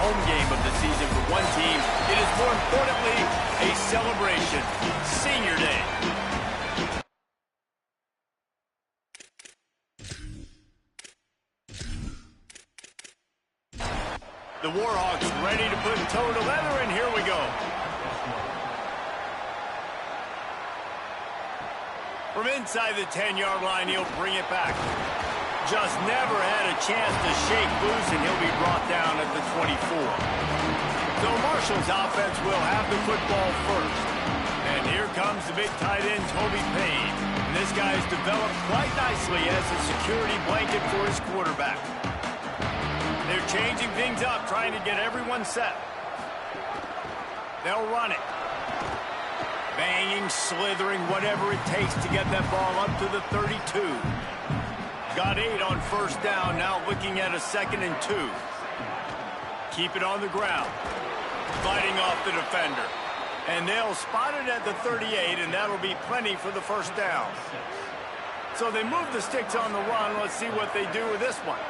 home game of the season for one team. It is more importantly a celebration. Senior Day. The Warhawks ready to put toe to leather, and here we go. From inside the 10-yard line, he'll bring it back. Just never had a chance to shake loose, and he'll be brought down at the 24. So Marshall's offense will have the football first. And here comes the big tight end, Toby Payne. And this guy's developed quite nicely as a security blanket for his quarterback. They're changing things up, trying to get everyone set. They'll run it. Banging, slithering, whatever it takes to get that ball up to the 32. Got 8 on first down, now looking at a 2nd and 2. Keep it on the ground. Fighting off the defender. And they'll spot it at the 38, and that'll be plenty for the first down. So they move the sticks on the run. Let's see what they do with this one.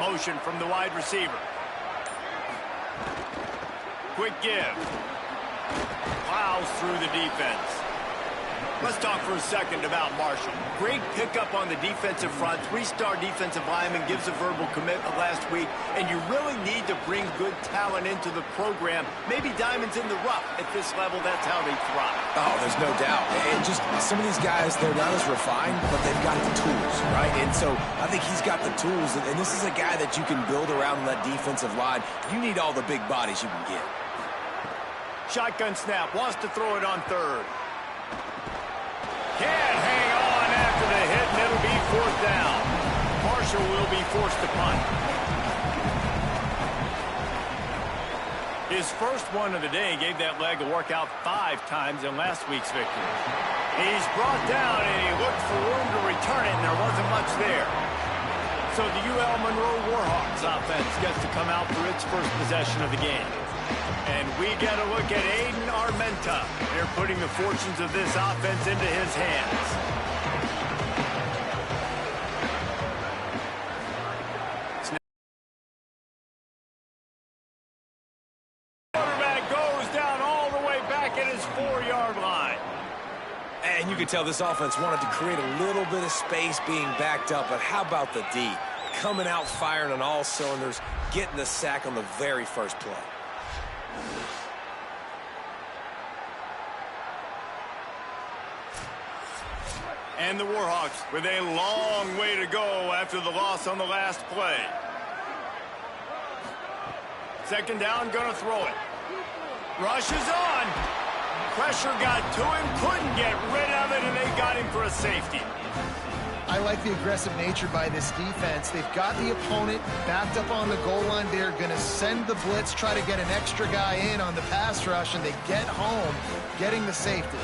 Motion from the wide receiver. Quick give. Plows through the defense. Let's talk for a second about Marshall. Great pickup on the defensive front. 3-star defensive lineman gives a verbal commitment last week, and you really need to bring good talent into the program. Maybe diamonds in the rough. At this level, that's how they thrive. Oh, there's no doubt. And just some of these guys, they're not as refined, but they've got the tools, right? And so I think he's got the tools, and this is a guy that you can build around that defensive line. You need all the big bodies you can get. Shotgun snap, wants to throw it on third. Can't hang on after the hit, and it'll be 4th down. Marshall will be forced to punt. His first one of the day gave that leg a workout 5 times in last week's victory. He's brought down, and he looked for room to return it, and there wasn't much there. So the UL Monroe Warhawks offense gets to come out for its first possession of the game. And we get a look at Aiden Armenta. They're putting the fortunes of this offense into his hands. Quarterback goes down all the way back at his 4-yard line. And you can tell this offense wanted to create a little bit of space being backed up, but how about the D? Coming out firing on all cylinders, getting the sack on the very first play. And the Warhawks with a long way to go after the loss on the last play. 2nd down, gonna throw it. Rush is on. Pressure got to him, couldn't get rid of it, and they got him for a safety. I like the aggressive nature by this defense. They've got the opponent backed up on the goal line. They're going to send the blitz, try to get an extra guy in on the pass rush, and they get home, getting the safety.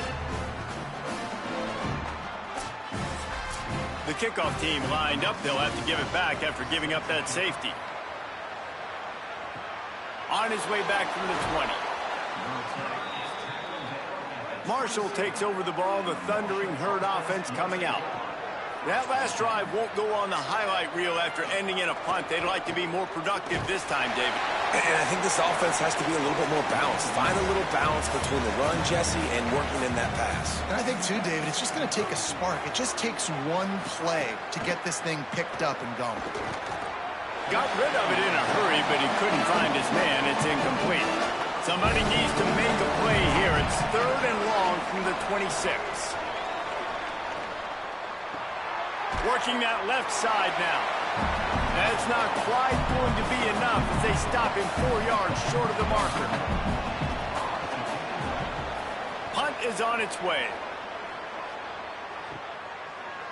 The kickoff team lined up. They'll have to give it back after giving up that safety. On his way back from the 20. Marshall takes over the ball. The Thundering Herd offense coming out. That last drive won't go on the highlight reel after ending in a punt. They'd like to be more productive this time, David. And I think this offense has to be a little bit more balanced. Find a little balance between the run, Jesse, and working in that pass. And I think, too, David, it's just going to take a spark. It just takes one play to get this thing picked up and going. Got rid of it in a hurry, but he couldn't find his man. It's incomplete. Somebody needs to make a play here. It's 3rd and long from the 26. Working that left side now. That's not quite going to be enough as they stop him 4 yards short of the marker. Punt is on its way.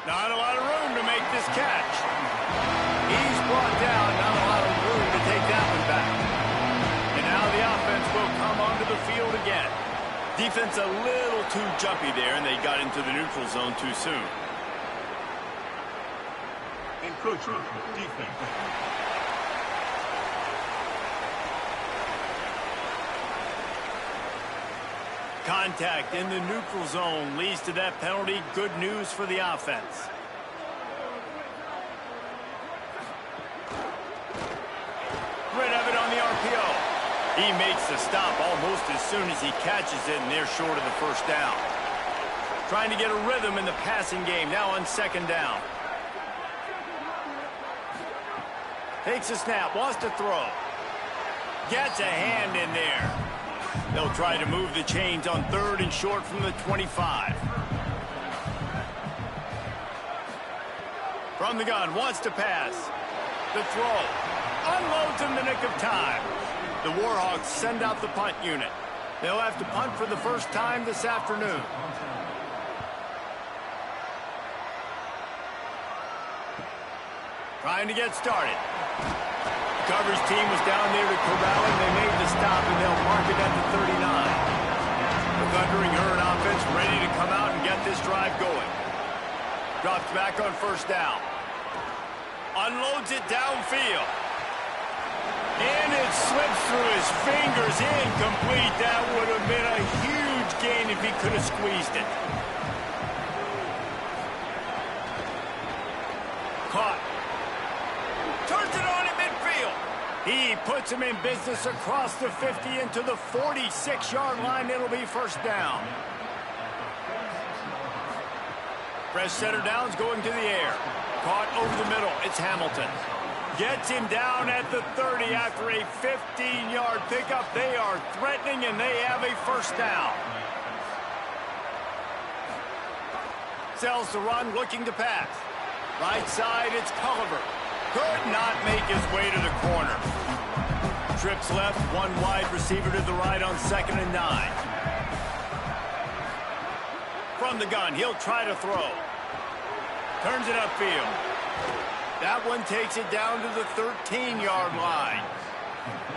Not a lot of room to make this catch. He's brought down, not a lot of room to take that one back. And now the offense will come onto the field again. Defense a little too jumpy there, and they got into the neutral zone too soon. Encroaching defense. Contact in the neutral zone leads to that penalty. Good news for the offense. Rid of it on the RPO. He makes the stop almost as soon as he catches it, and they're short of the first down. Trying to get a rhythm in the passing game, now on second down. Takes a snap, wants to throw. Gets a hand in there. They'll try to move the chains on third and short from the 25. From the gun, wants to pass. The throw. Unloads in the nick of time. The Warhawks send out the punt unit. They'll have to punt for the first time this afternoon. Trying to get started. The coverage team was down there to corral him. They made the stop, and they'll mark it at the 39. The Thundering Herd offense ready to come out and get this drive going. Drops back on first down. Unloads it downfield. And it slips through his fingers. Incomplete. That would have been a huge gain if he could have squeezed it. Caught. Turns it on in midfield. He puts him in business across the 50 into the 46-yard line. It'll be first down. Fresh setter downs going to the air. Caught over the middle. It's Hamilton. Gets him down at the 30 after a 15-yard pickup. They are threatening, and they have a first down. Sells the run, looking to pass. Right side, it's Culliver. Could not make his way to the corner. Trips left, one wide receiver to the right on 2nd and 9. From the gun, he'll try to throw. Turns it upfield. That one takes it down to the 13-yard line.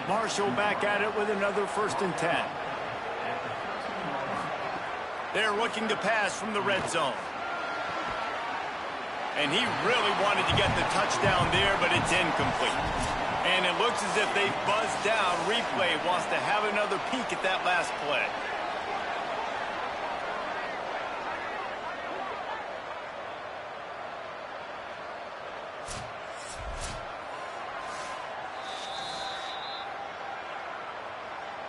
Marshall back at it with another 1st and 10. They're looking to pass from the red zone. And he really wanted to get the touchdown there, but it's incomplete. And it looks as if they've buzzed down. Replay wants to have another peek at that last play.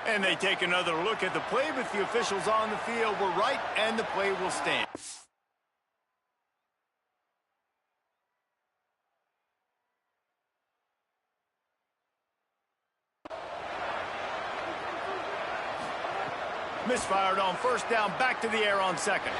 And they take another look at the play, but the officials on the field were right, and the play will stand. Misfired on first down, back to the air on second.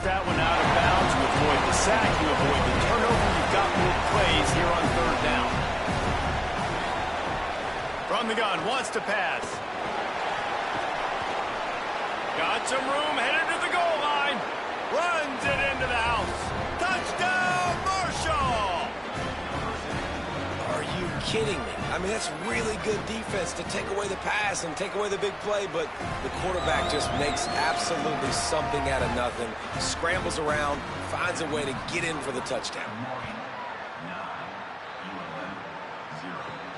That one out of bounds. You avoid the sack, you avoid the turnover. You've got more plays here on third down. From the gun, wants to pass. Got some room, headed to the goal line. Runs it into the house. Touchdown, Marshall! Are you kidding me? I mean, that's really good defense to take away the pass and take away the big play, but the quarterback just makes absolutely something out of nothing, scrambles around, finds a way to get in for the touchdown.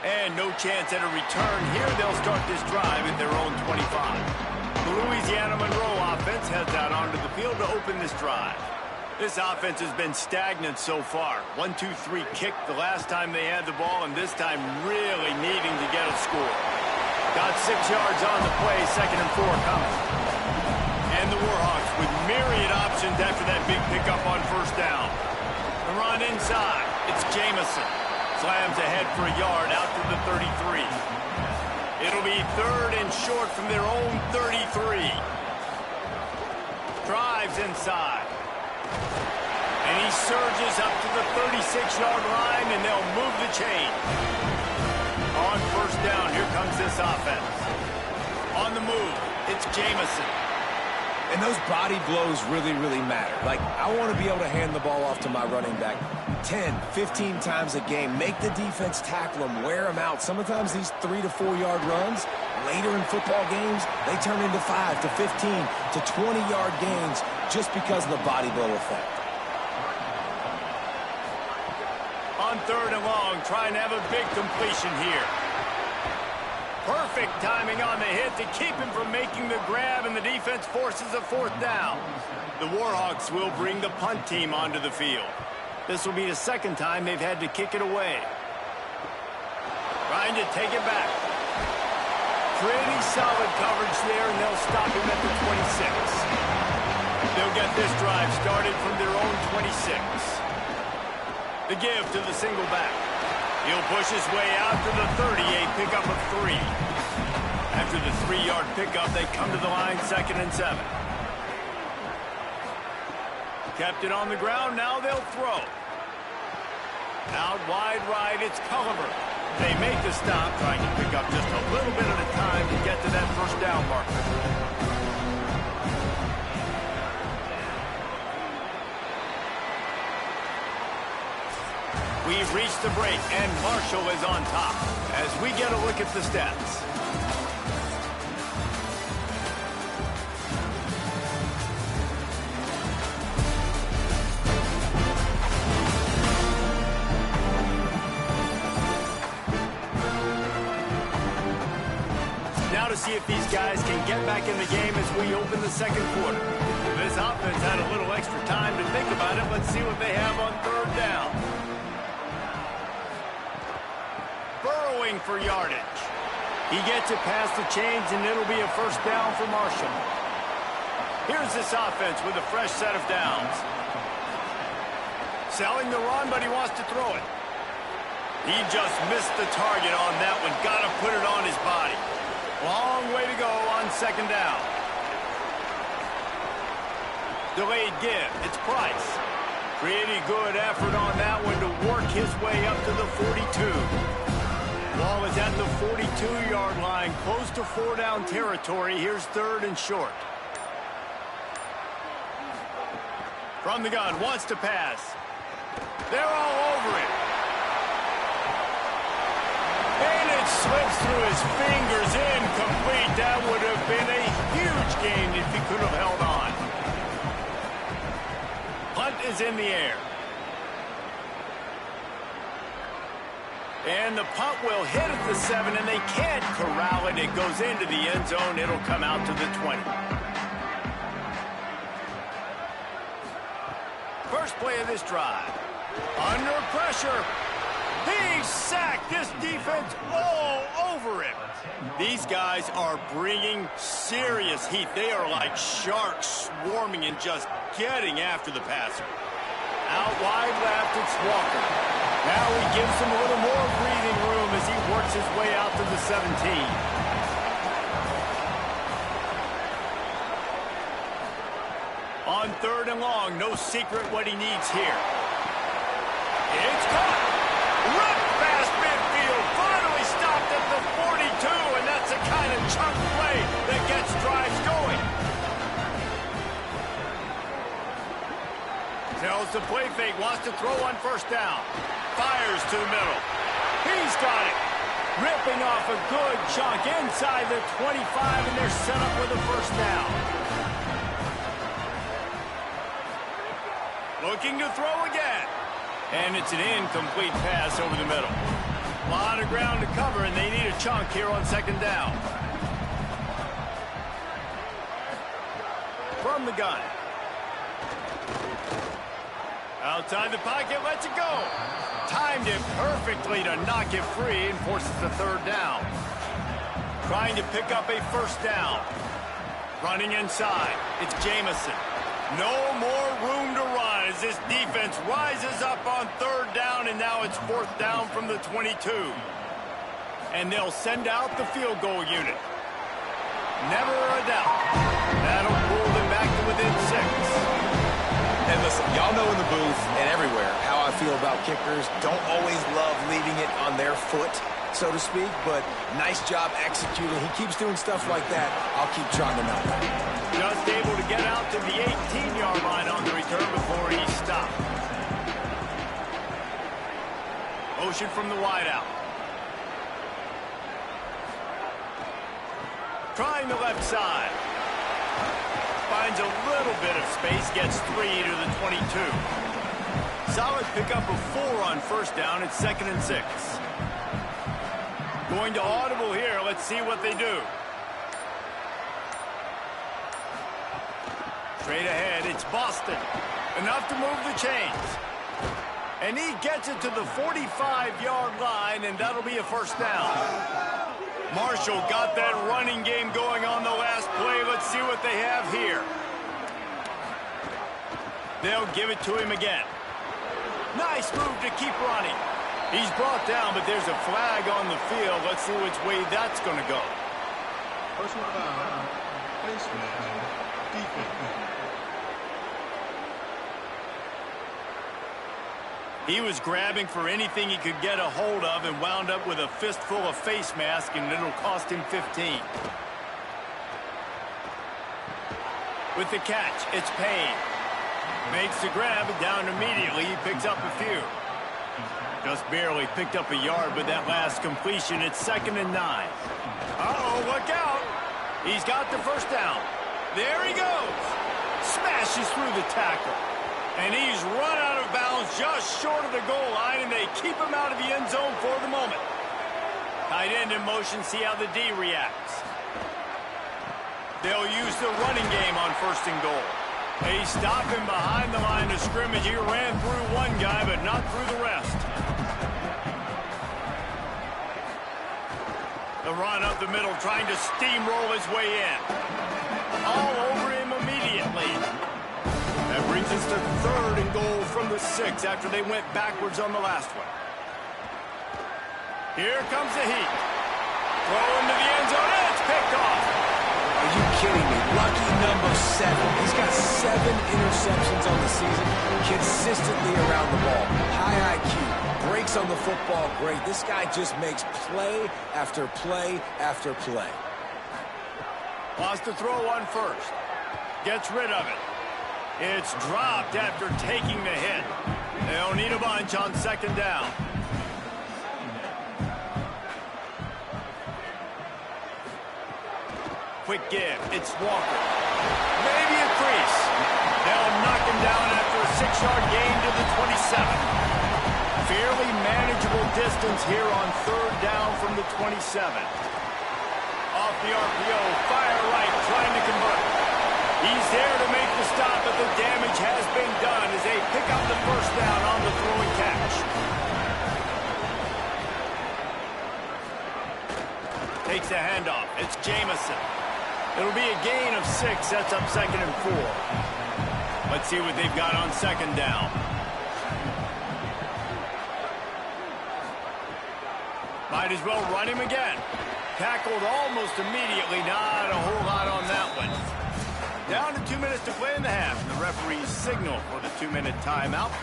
And no chance at a return here. They'll start this drive at their own 25. The Louisiana Monroe offense heads out onto the field to open this drive. This offense has been stagnant so far. 1-2-3 kick the last time they had the ball, and this time really needing to get a score. Got 6 yards on the play, 2nd and 4 coming. And the Warhawks with myriad options after that big pickup on first down. The run inside. It's Jamison. Slams ahead for a yard out to the 33. It'll be 3rd and short from their own 33. Drives inside. And he surges up to the 36-yard line, and they'll move the chain. On first down, here comes this offense. On the move, it's Jamison. And those body blows really, really matter. Like, I want to be able to hand the ball off to my running back 10, 15 times a game. Make the defense tackle them, wear them out. Sometimes these 3 to 4 yard runs, later in football games, they turn into 5 to 15 to 20 yard gains just because of the body blow effect. On 3rd and long, trying to have a big completion here. Perfect timing on the hit to keep him from making the grab, and the defense forces a 4th down. The Warhawks will bring the punt team onto the field. This will be the 2nd time they've had to kick it away. Trying to take it back. Pretty solid coverage there, and they'll stop him at the 26. They'll get this drive started from their own 26. The give to the single back. He'll push his way out to the 38, pickup of 3. After the 3-yard pickup, they come to the line, 2nd and 7. Kept it on the ground, now they'll throw. Out wide right, it's Culliver. They make the stop, trying to pick up just a little bit at a time to get to that 1st down marker. We've reached the break, and Marshall is on top as we get a look at the stats. Now to see if these guys can get back in the game as we open the 2nd quarter. This offense had a little extra time to think about it. Let's see what they have on 3rd down. Burrowing for yardage. He gets it past the chains, and it'll be a 1st down for Marshall. Here's this offense with a fresh set of downs. Selling the run, but he wants to throw it. He just missed the target on that one. Got to put it on his body. Long way to go on 2nd down. Delayed give. It's Price. Pretty good effort on that one to work his way up to the 42. Ball is at the 42-yard line, close to 4-down territory. Here's 3rd and short. From the gun, wants to pass. They're all over it. And it slips through his fingers, incomplete. That would have been a huge gain if he could have held on. Punt is in the air. And the punt will hit at the 7, and they can't corral it. It goes into the end zone. It'll come out to the 20. First play of this drive. Under pressure. He's sacked. This defense all over him. These guys are bringing serious heat. They are like sharks swarming and just getting after the passer. Out wide left, it's Walker. Now he gives him a little more breathing room as he works his way out to the 17. On 3rd and long, no secret what he needs here. It's caught. Ripped past midfield. Finally stopped at the 42, and that's the kind of chunk play that gets drives going. Tells the play fake, wants to throw on 1st down. Fires to the middle. He's got it. Ripping off a good chunk inside the 25, and they're set up with a 1st down. Looking to throw again. And it's an incomplete pass over the middle. A lot of ground to cover, and they need a chunk here on 2nd down. From the gun. Outside the pocket, lets it go. Timed it perfectly to knock it free and forces the 3rd down. Trying to pick up a 1st down. Running inside. It's Jamison. No more room to run as this defense rises up on 3rd down, and now it's 4th down from the 22. And they'll send out the field goal unit. Never a doubt. That'll pull them back to within 6. And listen, y'all know in the booth and everywhere how I feel about kickers. Don't always love leaving it on their foot, so to speak, but nice job executing. He keeps doing stuff like that. I'll keep trying to knock him. Just able to get out to the 18-yard line on the return before he stopped. Motion from the wideout. Trying the left side. Finds a little bit of space, gets 3 to the 22. solid pickup of 4 on first down. It's 2nd and 6. Going to audible here. Let's see what they do. Straight ahead, it's Boston. Enough to move the chains. And he gets it to the 45-yard line, and that'll be a first down. Marshall got that running game going on the last play. Let's see what they have here. They'll give it to him again. Nice move to keep running. He's brought down, but there's a flag on the field. Let's see which way that's going to go. Personal foul. Placement. Defense. He was grabbing for anything he could get a hold of and wound up with a fistful of face mask, and it'll cost him 15. With the catch, it's Payne. Makes the grab, down immediately. He picks up a few. Just barely picked up a yard with that last completion. It's 2nd and 9. Uh-oh, look out. He's got the first down. There he goes. Smashes through the tackle. And he's run out of bounds just short of the goal line, and they keep him out of the end zone for the moment. Tight end in motion, see how the D reacts. They'll use the running game on 1st and goal. They stop him behind the line of scrimmage. He ran through one guy, but not through the rest. The run up the middle, trying to steamroll his way in. All over him immediately. That brings us to 3rd and goal from the 6 after they went backwards on the last one. Here comes the heat. Throw into the end zone, and it's picked off. Are you kidding me? Lucky number 7. He's got 7 interceptions on the season, consistently around the ball. High IQ, breaks on the football great. This guy just makes play after play after play. Wants to throw on 1st. Gets rid of it. It's dropped after taking the hit. They'll need a bunch on 2nd down. Quick give. It's Walker. Maybe a crease. They'll knock him down after a 6-yard gain to the 27. Fairly manageable distance here on 3rd down from the 27. Off the RPO, fire right, trying to convert. He's there to make the stop, but the damage has been done as they pick up the first down on the throwing catch. Takes a handoff. It's Jamison. It'll be a gain of 6. Sets up 2nd and 4. Let's see what they've got on 2nd down. Might as well run him again. Tackled almost immediately. Not a whole lot on that one. Down to 2 minutes to play in the half. The referee's signal for the 2-minute timeout.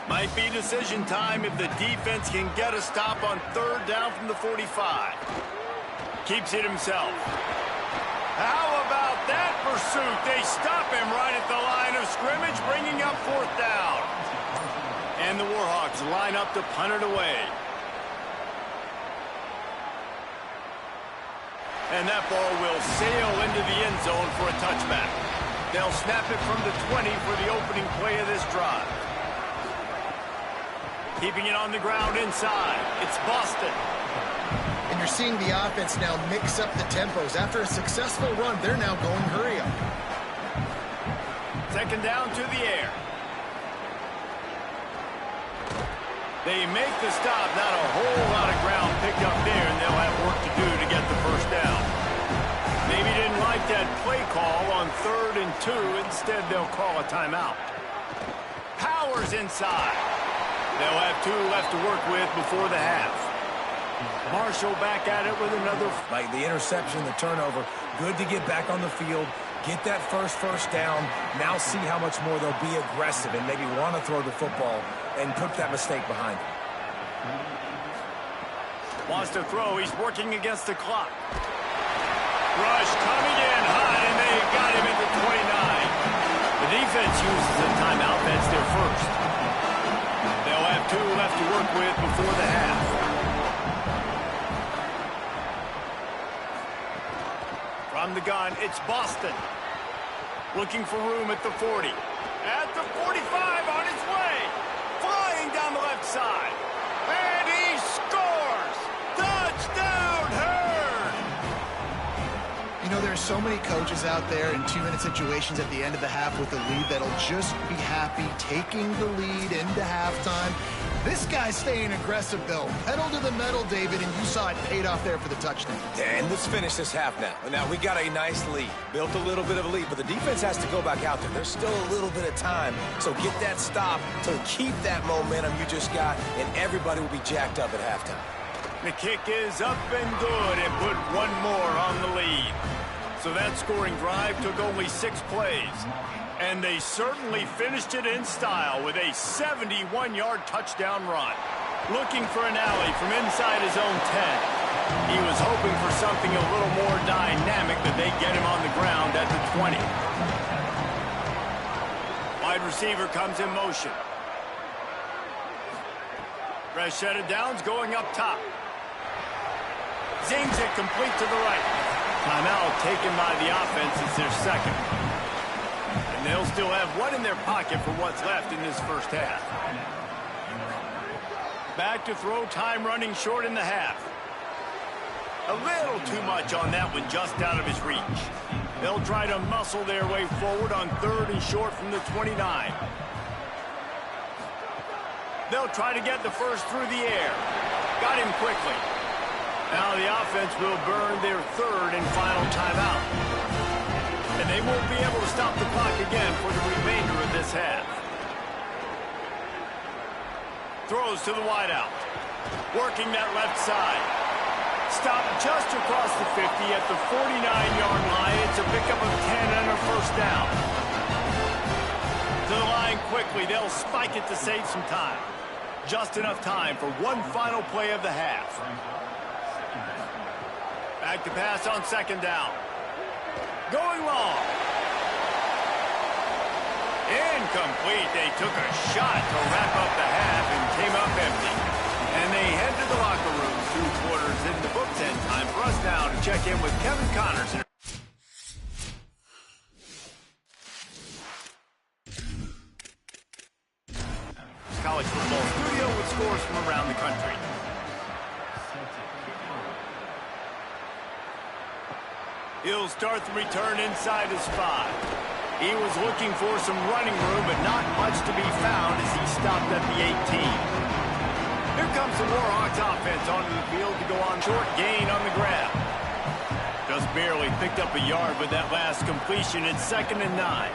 Might be decision time if the defense can get a stop on 3rd down from the 45. Keeps it himself. How about that pursuit? They stop him right at the line of scrimmage, bringing up 4th down. And the Warhawks line up to punt it away. And that ball will sail into the end zone for a touchback. They'll snap it from the 20 for the opening play of this drive. Keeping it on the ground inside. It's Boston. And you're seeing the offense now mix up the tempos. After a successful run, they're now going hurry up. 2nd down to the air. They make the stop. Not a whole lot of ground picked up there, and they'll have work to do to get the first down. Maybe didn't like that play call on 3rd and 2. Instead, they'll call a timeout. Powers inside. They'll have 2 left to work with before the half. Marshall back at it with another. Like the interception, the turnover, good to get back on the field, get that first down. Now see how much more they'll be aggressive and maybe want to throw the football and put that mistake behind them. Wants to throw. He's working against the clock. Rush coming in high, and they got him at the 29. The defense uses a timeout. That's their first. They'll have 2 left to work with before the half. From the gun, it's Boston. Looking for room at the 40. At the 45, on his way. Flying side. And he scores! Touchdown, Herd! You know, there are so many coaches out there in 2-minute situations at the end of the half with the lead that'll just be happy taking the lead into halftime. This guy's staying aggressive, though. Pedal to the metal, David, and you saw it paid off there for the touchdown. And let's finish this half now. Now, we got a nice lead. Built a little bit of a lead, but the defense has to go back out there. There's still a little bit of time. So get that stop to keep that momentum you just got, and everybody will be jacked up at halftime. The kick is up and good and put one more on the lead. So that scoring drive took only 6 plays. And they certainly finished it in style with a 71-yard touchdown run. Looking for an alley from inside his own 10. He was hoping for something a little more dynamic, but they get him on the ground at the 20. Wide receiver comes in motion. Fresh set of downs going up top. Zings it complete to the right. Timeout taken by the offense. It's their second. And they'll still have one in their pocket for what's left in this first half. Back to throw, time running short in the half. A little too much on that one, just out of his reach. They'll try to muscle their way forward on 3rd and short from the 29. They'll try to get the first through the air. Got him quickly. Now the offense will burn their 3rd and final timeout. And they won't be able to stop the clock again for the remainder of this half. Throws to the wideout. Working that left side. Stopped just across the 50 at the 49-yard line. It's a pickup of 10 and a first down. To the line quickly. They'll spike it to save some time. Just enough time for one final play of the half. Back to pass on 2nd down. Going long. Incomplete. They took a shot to wrap up the half and came up empty. And they head to the locker room. 2 quarters in the books, and time for us now to check in with Kevin Connors. College football studio with scores from around the country. He'll start the return inside his 5. He was looking for some running room, but not much to be found as he stopped at the 18. Here comes the Warhawks offense onto the field to go on short gain on the grab. Just barely picked up a yard with that last completion. It's 2nd and 9.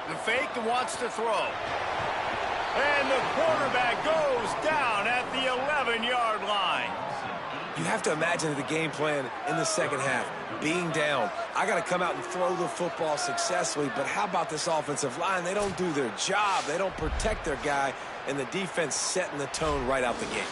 The fake and wants to throw. And the quarterback goes down at the 11-yard line. You have to imagine the game plan in the second half. Being down, I got to come out and throw the football successfully, but how about this offensive line? They don't do their job. They don't protect their guy, and the defense setting the tone right out the gate.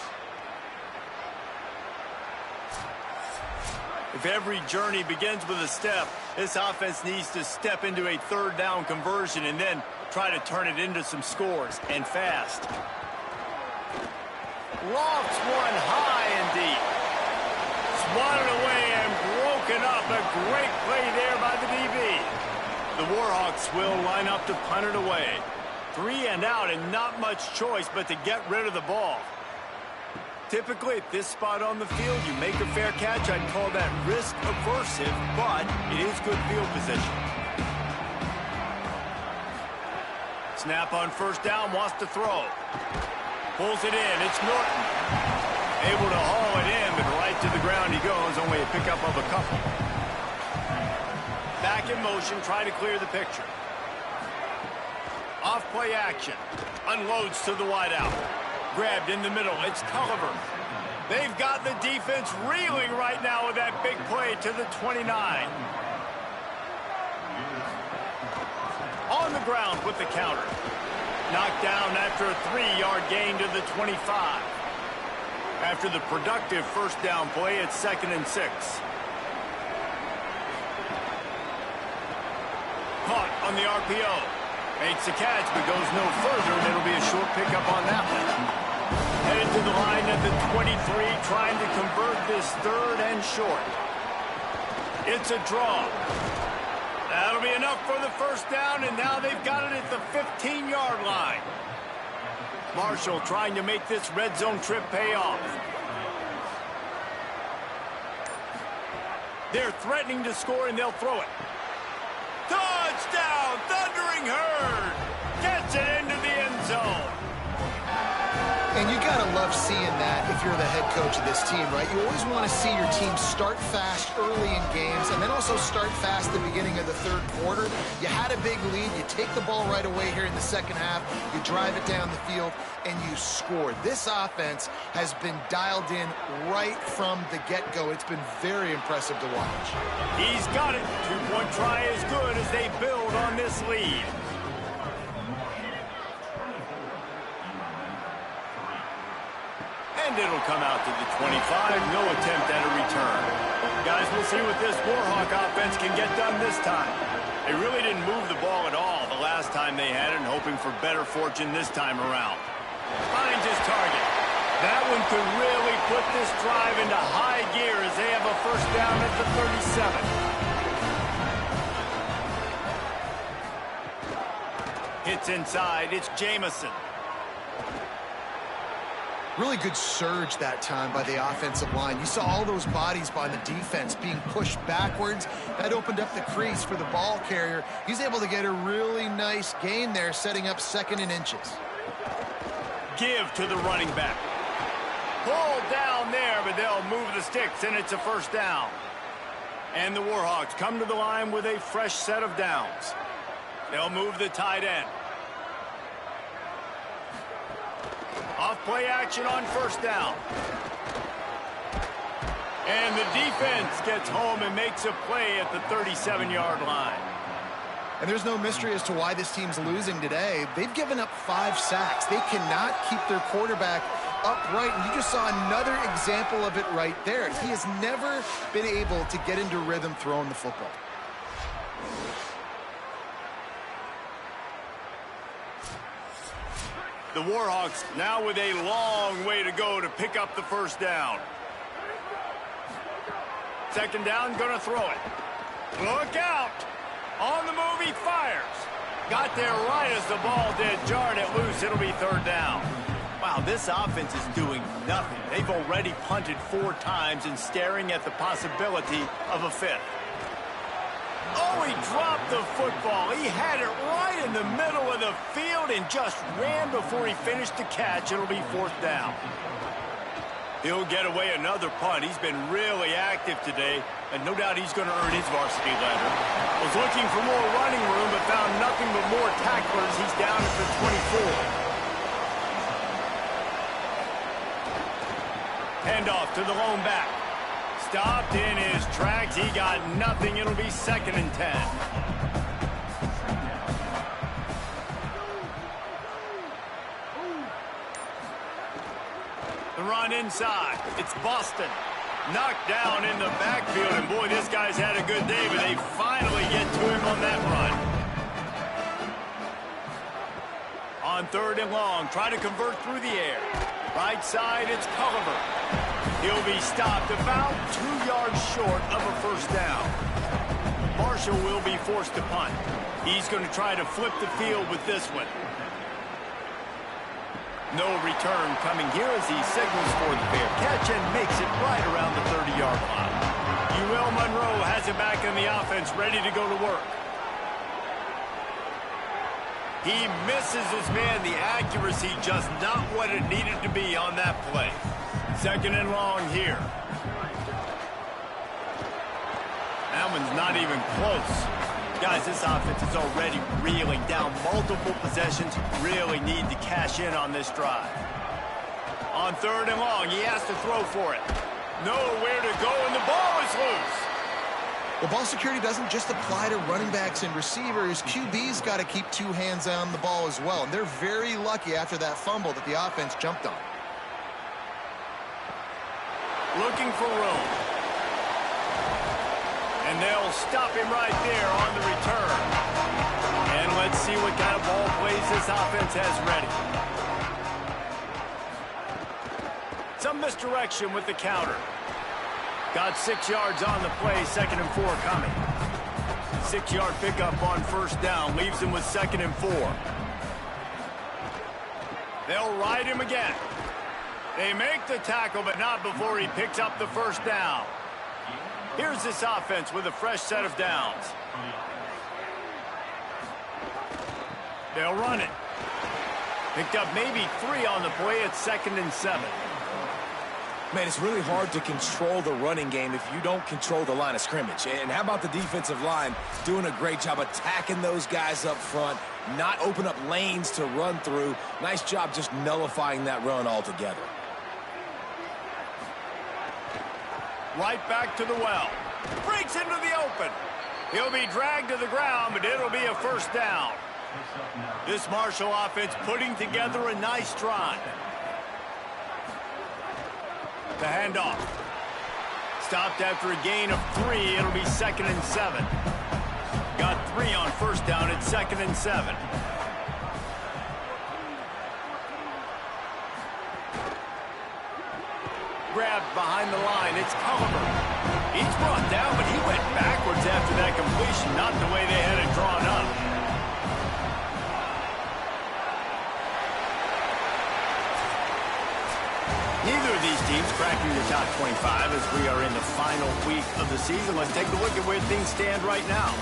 If every journey begins with a step, this offense needs to step into a 3rd down conversion and then try to turn it into some scores, and fast. Lofts one high and deep. Swatted away and broken up. A great play there by the DB. The Warhawks will line up to punt it away. 3 and out and not much choice but to get rid of the ball. Typically at this spot on the field, you make a fair catch. I'd call that risk aversive, but it is good field position. Snap on 1st down, wants to throw. Pulls it in, it's Norton. Able to haul it in, but right to the ground he goes, only a pickup of a couple. Back in motion, try to clear the picture. Off play action. Unloads to the wideout. Grabbed in the middle, it's Tulliver. They've got the defense reeling right now with that big play to the 29. On the ground with the counter. Knocked down after a 3-yard gain to the 25. After the productive 1st down play, it's 2nd and 6. Caught on the RPO. Makes the catch, but goes no further, and it'll be a short pickup on that one. Headed to the line at the 23, trying to convert this 3rd and short. It's a draw. That'll be enough for the 1st down, and now they've got it at the 15-yard line. Marshall trying to make this red zone trip pay off. They're threatening to score, and they'll throw it. Touchdown, Thundering Herd! Gets it into the end zone. And you got to love seeing that if you're the head coach of this team, right? You always want to see your team start fast early in games and then also start fast at the beginning of the third quarter. You had a big lead. You take the ball right away here in the second half. You drive it down the field, and you score. This offense has been dialed in right from the get-go. It's been very impressive to watch. He's got it. Two-point try as good as they build on this lead. And it'll come out to the 25. No attempt at a return. Guys, we'll see what this Warhawk offense can get done this time. They really didn't move the ball at all the last time they had it, and hoping for better fortune this time around. Finds his target. That one could really put this drive into high gear as they have a first down at the 37. Hits inside. It's Jamison. Really good surge that time by the offensive line. You saw all those bodies by the defense being pushed backwards. That opened up the crease for the ball carrier. He's able to get a really nice gain there, setting up 2nd and inches. Give to the running back. Pulled down there, but they'll move the sticks, and it's a first down. And the Warhawks come to the line with a fresh set of downs. They'll move the tight end. Off-play action on first down. And the defense gets home and makes a play at the 37-yard line. And there's no mystery as to why this team's losing today. They've given up 5 sacks. They cannot keep their quarterback upright, and you just saw another example of it right there. He has never been able to get into rhythm throwing the football. The Warhawks now with a long way to go to pick up the first down. Second down, gonna throw it. Look out! On the move, he fires. Got there right as the ball did. Jarred it loose. It'll be third down. Wow, this offense is doing nothing. They've already punted 4 times and staring at the possibility of a 5th. Oh, he dropped the football. He had it right in the middle of the field and just ran before he finished the catch. It'll be 4th down. He'll get away another punt. He's been really active today, and no doubt he's going to earn his varsity letter. Was looking for more running room, but found nothing but more tacklers. He's down at the 24. Handoff to the lone back. Stopped in his tracks. He got nothing. It'll be 2nd and 10. The run inside. It's Boston. Knocked down in the backfield. And boy, this guy's had a good day, but they finally get to him on that run. On 3rd and long, try to convert through the air. Right side, it's Culliver. He'll be stopped about 2 yards short of a first down. Marshall will be forced to punt. He's going to try to flip the field with this one. No return coming here as he signals for the fair catch and makes it right around the 30-yard line. UL Monroe has it back in the offense, ready to go to work. He misses his man. The accuracy just not what it needed to be on that play. 2nd and long here. That one's not even close. Guys, this offense is already reeling down multiple possessions. Really need to cash in on this drive. On 3rd and long, he has to throw for it. Nowhere to go, and the ball is loose. Well, ball security doesn't just apply to running backs and receivers. QB's got to keep 2 hands on the ball as well. And they're very lucky after that fumble that the offense jumped on. Looking for room. And they'll stop him right there on the return. And let's see what kind of ball plays this offense has ready. Some misdirection with the counter. Got 6 yards on the play, 2nd and 4 coming. 6-yard pickup on first down, leaves him with 2nd and 4. They'll ride him again. They make the tackle, but not before he picks up the first down. Here's this offense with a fresh set of downs. They'll run it. Picked up maybe 3 on the play at 2nd and 7. Man, it's really hard to control the running game if you don't control the line of scrimmage. And how about the defensive line doing a great job attacking those guys up front, not open up lanes to run through. Nice job just nullifying that run altogether. Right back to the well. Breaks into the open. He'll be dragged to the ground, but it'll be a first down. This Marshall offense putting together a nice drive. The handoff. Stopped after a gain of 3. It'll be 2nd and 7. Got 3 on first down at 2nd and 7. Grabbed behind the line. It's Culliver. He's brought down, but he went backwards after that completion. Not the way they had it drawn up. Neither of these teams cracking the top 25 as we are in the final week of the season. Let's take a look at where things stand right now.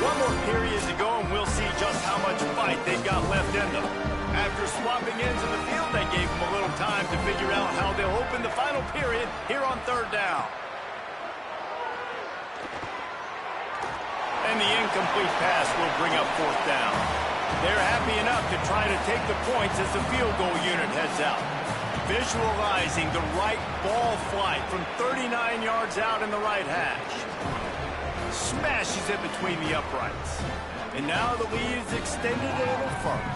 One more period to go, and we'll see just how much fight they've got left in them. After swapping ends of the field, they gave them a little time to figure out how they'll open the final period here on 3rd down. And the incomplete pass will bring up 4th down. They're happy enough to try to take the points as the field goal unit heads out. Visualizing the right ball flight from 39 yards out in the right hash. Smashes it between the uprights. And now the lead is extended a little further.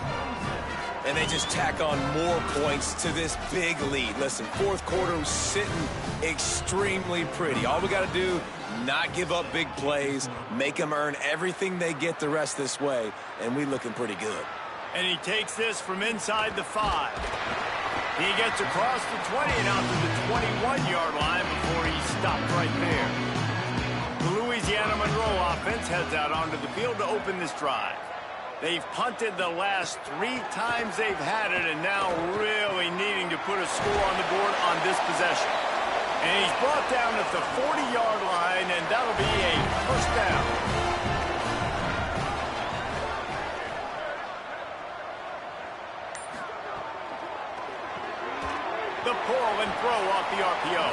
And they just tack on more points to this big lead. Listen, 4th quarter was sitting extremely pretty. All we got to do, not give up big plays, make them earn everything they get the rest this way, and we looking pretty good. And he takes this from inside the 5. He gets across the 20 and out to the 21-yard line before he stopped right there. The Louisiana Monroe offense heads out onto the field to open this drive. They've punted the last 3 times they've had it, and now really needing to put a score on the board on this possession. And he's brought down at the 40-yard line, and that'll be a first down. The pull and throw off the RPO.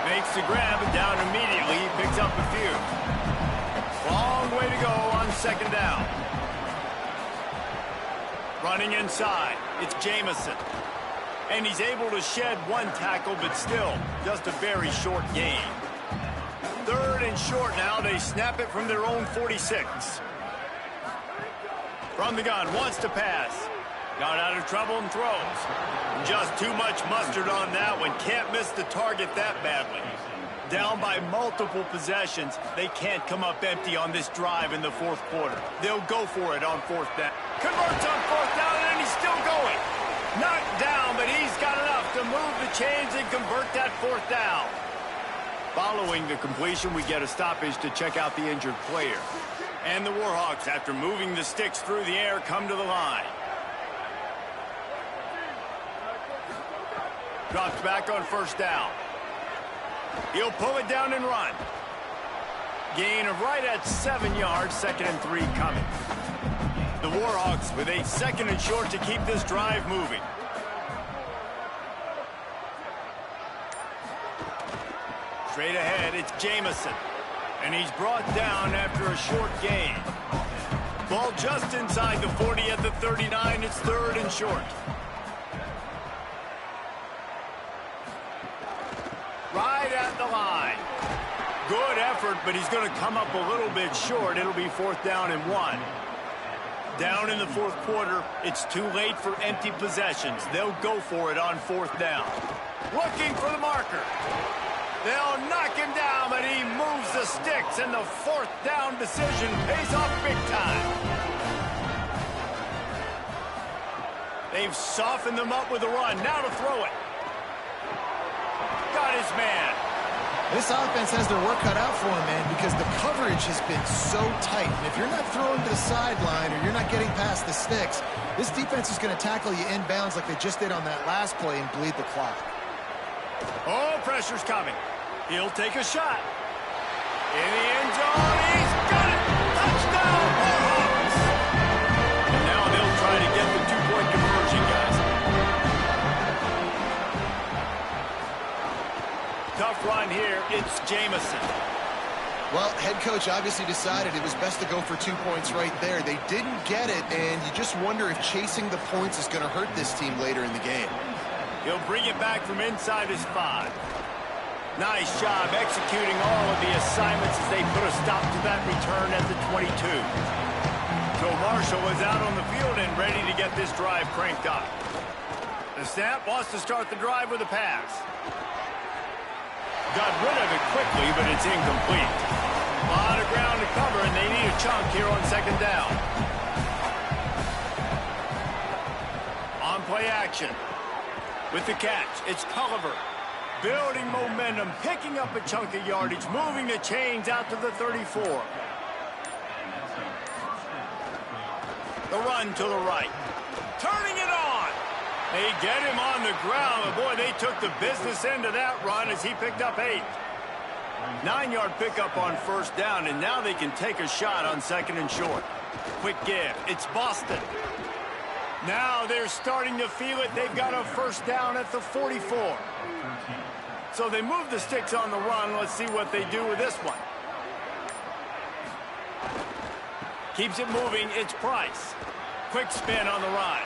Makes the grab and down immediately. He picks up a few. Long way to go on 2nd down. Running inside, it's Jamison. And he's able to shed 1 tackle, but still, just a very short gain. 3rd and short now. They snap it from their own 46. From the gun, wants to pass. Got out of trouble and throws. Just too much mustard on that one. Can't miss the target that badly. Down by multiple possessions. They can't come up empty on this drive in the 4th quarter. They'll go for it on 4th down. Converts on 4th down, and he's still going. Knocked down, but he's got enough to move the chains and convert that 4th down. Following the completion, we get a stoppage to check out the injured player. And the Warhawks, after moving the sticks through the air, come to the line. Drops back on 1st down. He'll pull it down and run. Gain of right at 7 yards, 2nd and 3 coming. The Warhawks with a 2nd and short to keep this drive moving. Straight ahead, it's Jamison. And he's brought down after a short gain. Ball just inside the 40 at the 39. It's 3rd and short. Right at the line. Good effort, but he's going to come up a little bit short. It'll be 4th down and 1. Down in the 4th quarter, it's too late for empty possessions. They'll go for it on 4th down. Looking for the marker. They'll knock him down, but he moves the sticks, and the 4th down decision pays off big time. They've softened them up with a run. Now to throw it. Got his man. This offense has their work cut out for them, man, because the coverage has been so tight. And if you're not throwing to the sideline or you're not getting past the sticks, this defense is going to tackle you inbounds like they just did on that last play and bleed the clock. Oh, pressure's coming. He'll take a shot. In the end zone, he's got it! Touchdown, Bulldogs! And now they'll try to get the two-point conversion, guys. Tough run here. It's Jamison. Well, head coach obviously decided it was best to go for 2 points right there. They didn't get it, and you just wonder if chasing the points is going to hurt this team later in the game. He'll bring it back from inside his 5. Nice job executing all of the assignments as they put a stop to that return at the 22. So Marshall is out on the field and ready to get this drive cranked up. The snap wants to start the drive with a pass. Got rid of it quickly, but it's incomplete. A lot of ground to cover, and they need a chunk here on second down. On play action. With the catch, it's Culliver. Building momentum, picking up a chunk of yardage, moving the chains out to the 34. The run to the right. Turning it on. They get him on the ground, and boy, they took the business end of that run as he picked up 8. 9-yard pickup on first down, and now they can take a shot on second and short. Quick give. It's Boston. Now they're starting to feel it. They've got a first down at the 44. So they move the sticks on the run. Let's see what they do with this one. Keeps it moving. It's Price. Quick spin on the run.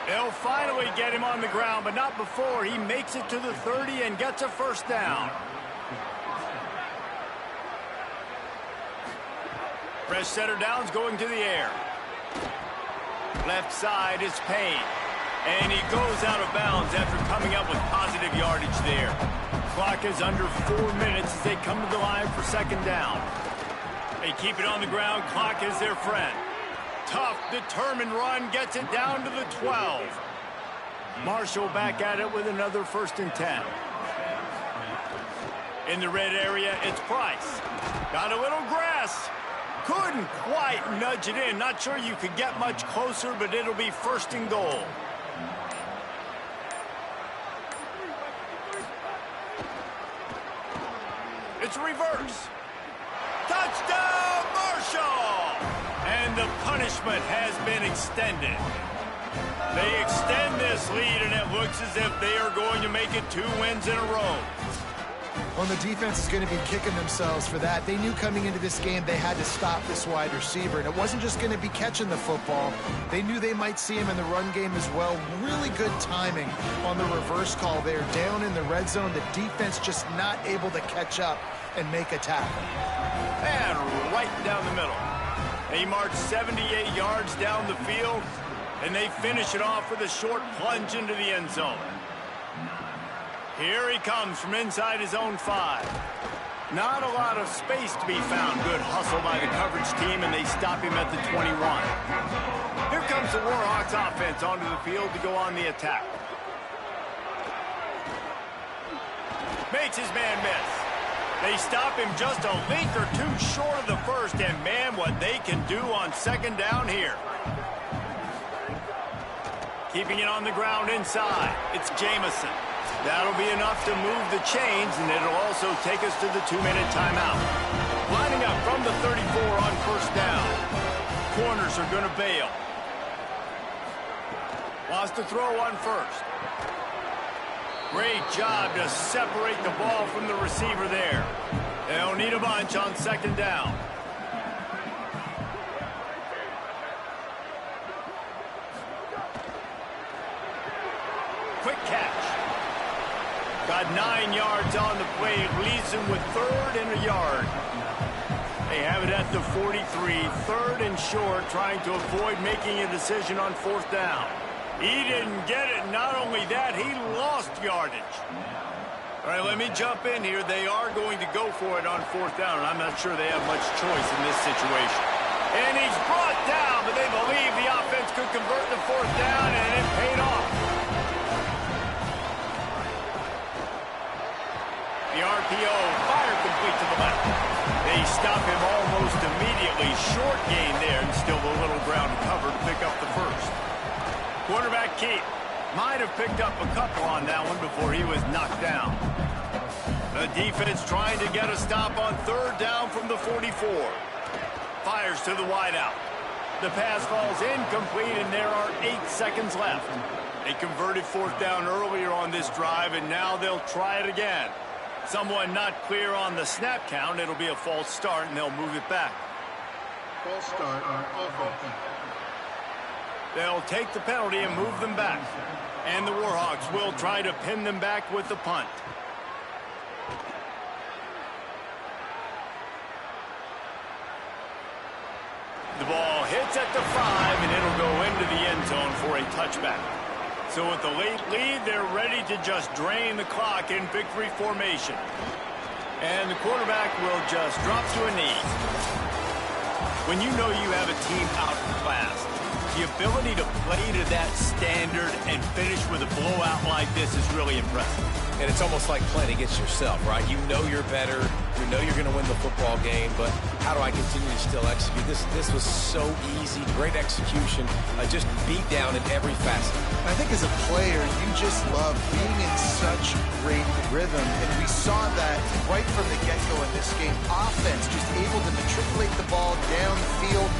They'll finally get him on the ground, but not before he makes it to the 30 and gets a first down. Fresh setter downs going to the air. Left side is Payne. And he goes out of bounds after coming up with positive yardage there. Clock is under 4 minutes as they come to the line for second down. They keep it on the ground. Clock is their friend. Tough, determined run gets it down to the 12. Marshall back at it with another 1st and 10. In the red area, it's Price. Got a little grass. Couldn't quite nudge it in. Not sure you could get much closer, but it'll be 1st and goal. It's reverse. Touchdown, Marshall! And the punishment has been extended. They extend this lead, and it looks as if they are going to make it 2 wins in a row. Well, the defense is going to be kicking themselves for that. They knew coming into this game they had to stop this wide receiver, and it wasn't just going to be catching the football. They knew they might see him in the run game as well. Really good timing on the reverse call there. Down in the red zone, the defense just not able to catch up and make a tackle. And right down the middle. They march 78 yards down the field, and they finish it off with a short plunge into the end zone. Here he comes from inside his own 5. Not a lot of space to be found. Good hustle by the coverage team, and they stop him at the 21. Here comes the Warhawks offense onto the field to go on the attack. Makes his man miss. They stop him just a link or 2 short of the first, and man, what they can do on second down here. Keeping it on the ground inside, it's Jamison. That'll be enough to move the chains, and it'll also take us to the 2-minute timeout. Lining up from the 34 on first down. Corners are going to bail. Wants to throw on first. Great job to separate the ball from the receiver there. They'll need a bunch on second down. Quick catch. Got 9 yards on the play. It leaves him with 3rd and a yard. They have it at the 43. 3rd and short, trying to avoid making a decision on 4th down. He didn't get it. Not only that, he lost yardage. All right, let me jump in here. They are going to go for it on 4th down, and I'm not sure they have much choice in this situation. And he's brought down, but they believe the offense could convert the 4th down, and it paid off. The RPO fires Quarterback Keith might have picked up a couple on that one before he was knocked down. The defense trying to get a stop on third down from the 44. Fires to the wideout. The pass falls incomplete, and there are 8 seconds left. They converted fourth down earlier on this drive, and now they'll try it again. Someone not clear on the snap count. It'll be a false start, and they'll move it back. False start on offense. They'll take the penalty and move them back. And the Warhawks will try to pin them back with the punt. The ball hits at the 5, and it'll go into the end zone for a touchback. So with the late lead, they're ready to just drain the clock in victory formation. And the quarterback will just drop to a knee. When you know you have a team outclassed, the ability to play to that standard and finish with a blowout like this is really impressive. And it's almost like playing against yourself, right? You know you're better. You know you're going to win the football game, but how do I continue to still execute? This was so easy. Great execution. Just beat down in every facet. I think as a player, you just love being in such great rhythm, and we saw that right from the get-go in this game. Offense just able to matriculate the ball down the field,